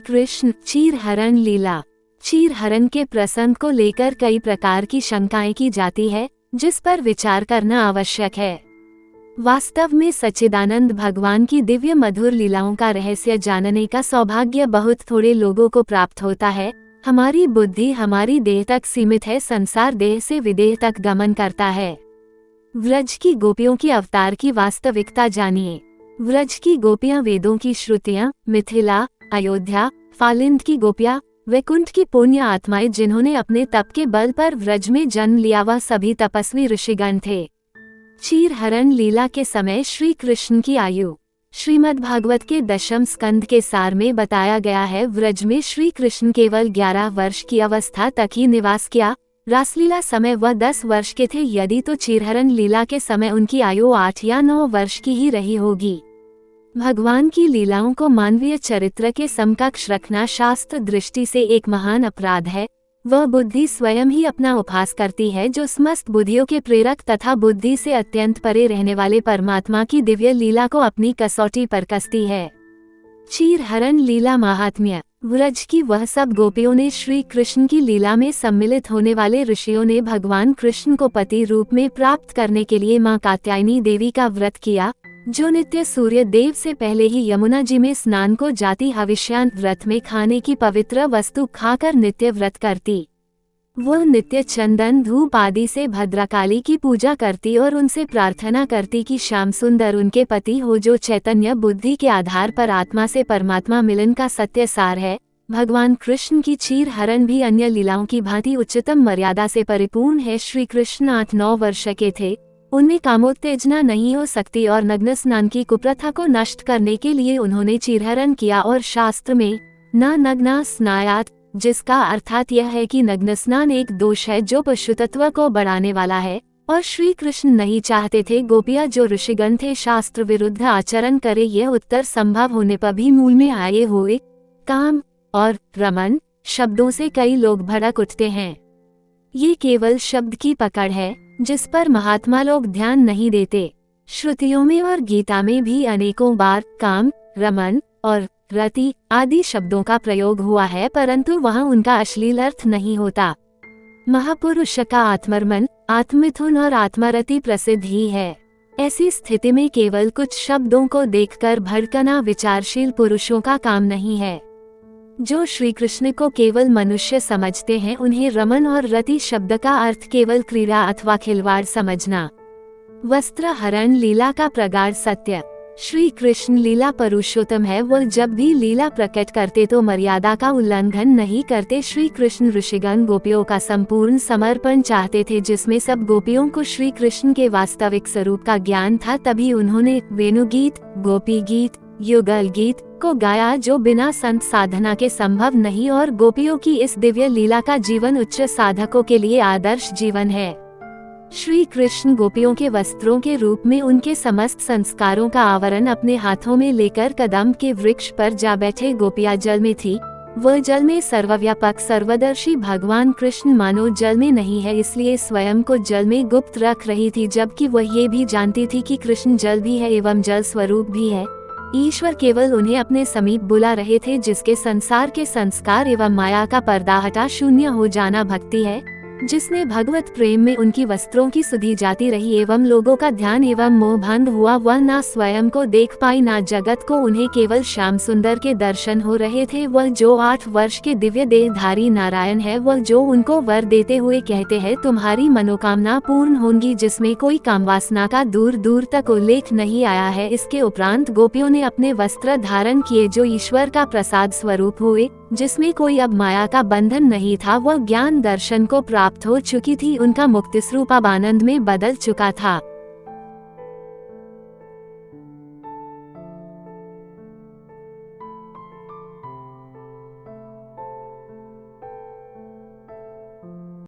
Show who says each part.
Speaker 1: कृष्ण चीरहरण लीला। चीरहरण के प्रसंग को लेकर कई प्रकार की शंकाएं की जाती है, जिस पर विचार करना आवश्यक है। वास्तव में सच्चिदानंद भगवान की दिव्य मधुर लीलाओं का रहस्य जानने का सौभाग्य बहुत थोड़े लोगों को प्राप्त होता है। हमारी बुद्धि हमारी देह तक सीमित है, संसार देह से विदेह तक गमन करता है। व्रज की गोपियों की अवतार की वास्तविकता जानिए। व्रज की गोपियां वेदों की श्रुतियां, मिथिला, अयोध्या, फालिंद की गोपियां, वैकुंठ की पुण्य आत्माएं जिन्होंने अपने तप के बल पर व्रज में जन्म लिया, वह सभी तपस्वी ऋषिगण थे। चीरहरण लीला के समय श्री कृष्ण की आयु श्रीमद्भागवत के 10वें स्कंद के सार में बताया गया है। व्रज में श्री कृष्ण केवल 11 वर्ष की अवस्था तक ही निवास किया। रासलीला समय वह 10 वर्ष के थे, यदि तो चीरहरण लीला के समय उनकी आयु 8 या 9 वर्ष की ही रही होगी। भगवान की लीलाओं को मानवीय चरित्र के समकक्ष रखना शास्त्र दृष्टि से एक महान अपराध है। वह बुद्धि स्वयं ही अपना उपहास करती है, जो समस्त बुद्धियों के प्रेरक तथा बुद्धि से अत्यंत परे रहने वाले परमात्मा की दिव्य लीला को अपनी कसौटी पर कसती है। चीरहरण लीला महात्म्य। व्रज की वह सब गोपियों ने श्री कृष्ण की लीला में सम्मिलित होने वाले ऋषियों ने भगवान कृष्ण को पति रूप में प्राप्त करने के लिए मां कात्यायनी देवी का व्रत किया, जो नित्य सूर्य देव से पहले ही यमुना जी में स्नान को जाती, हविष्यान व्रत में खाने की पवित्र वस्तु खाकर नित्य व्रत करती। वह नित्य चंदन धूप आदि से भद्रकाली की पूजा करती और उनसे प्रार्थना करती कि श्याम सुंदर उनके पति हो, जो चैतन्य बुद्धि के आधार पर आत्मा से परमात्मा मिलन का सत्य सार है। भगवान कृष्ण की चीरहरण भी अन्य लीलाओं की भांति उच्चतम मर्यादा से परिपूर्ण है। श्री कृष्ण 8-9 वर्ष के थे, उनमें कामोत्तेजना नहीं हो सकती और नग्न स्नान की कुप्रथा को नष्ट करने के लिए उन्होंने चीरहरण किया। और शास्त्र में न नग्ना स्नायात, जिसका अर्थात यह है कि नग्न स्नान एक दोष है जो पशुतत्व को बढ़ाने वाला है, और श्री कृष्ण नहीं चाहते थे गोपियां जो ऋषिगण थे शास्त्र विरुद्ध आचरण करे। यह उत्तर संभव होने पर भी मूल में आए हुए काम और रमन शब्दों से कई लोग भड़क उठते हैं। ये केवल शब्द की पकड़ है, जिस पर महात्मा लोग ध्यान नहीं देते। श्रुतियों में और गीता में भी अनेकों बार काम, रमन और रति आदि शब्दों का प्रयोग हुआ है, परंतु वहाँ उनका अश्लील अर्थ नहीं होता। महापुरुष का आत्मरमन, आत्ममिथुन और आत्मरति प्रसिद्ध ही है। ऐसी स्थिति में केवल कुछ शब्दों को देखकर भड़कना विचारशील पुरुषों का काम नहीं है। जो श्री कृष्ण को केवल मनुष्य समझते हैं, उन्हें रमन और रति शब्द का अर्थ केवल क्रीड़ा अथवा खिलवाड़ समझना। वस्त्र हरण लीला का प्रगाढ़ सत्य। श्री कृष्ण लीला पुरुषोत्तम है। वह जब भी लीला प्रकट करते तो मर्यादा का उल्लंघन नहीं करते। श्री कृष्ण ऋषिगण गोपियों का संपूर्ण समर्पण चाहते थे, जिसमें सब गोपियों को श्री कृष्ण के वास्तविक स्वरूप का ज्ञान था। तभी उन्होंने वेणुगीत, गोपी गीत, युगल गीत को गाया, जो बिना संत साधना के संभव नहीं, और गोपियों की इस दिव्य लीला का जीवन उच्च साधकों के लिए आदर्श जीवन है। श्री कृष्ण गोपियों के वस्त्रों के रूप में उनके समस्त संस्कारों का आवरण अपने हाथों में लेकर कदम के वृक्ष पर जा बैठे। गोपियां जल में थी, वह जल में सर्वव्यापक सर्वदर्शी भगवान कृष्ण मानो जल में नहीं है, इसलिए स्वयं को जल में गुप्त रख रही थी, जबकि वह ये भी जानती थी कि कृष्ण जल भी है एवं जल स्वरूप भी है। ईश्वर केवल उन्हें अपने समीप बुला रहे थे, जिसके संसार के संस्कार एवं माया का पर्दा हटा शून्य हो जाना भक्ति है, जिसने भगवत प्रेम में उनकी वस्त्रों की सुधी जाती रही एवं लोगों का ध्यान एवं मोह भंग हुआ। वह ना स्वयं को देख पाई ना जगत को, उन्हें केवल श्याम सुंदर के दर्शन हो रहे थे। वह जो 8 वर्ष के दिव्य देहधारी नारायण है, वह जो उनको वर देते हुए कहते हैं तुम्हारी मनोकामना पूर्ण होंगी, जिसमें कोई कामवासना का दूर दूर तक उल्लेख नहीं आया है। इसके उपरांत गोपियों ने अपने वस्त्र धारण किए, जो ईश्वर का प्रसाद स्वरूप हुए, जिसमें कोई अब माया का बंधन नहीं था। वह ज्ञान दर्शन को प्राप्त हो चुकी थी, उनका मुक्ति स्वरूप अब आनंद में बदल चुका था।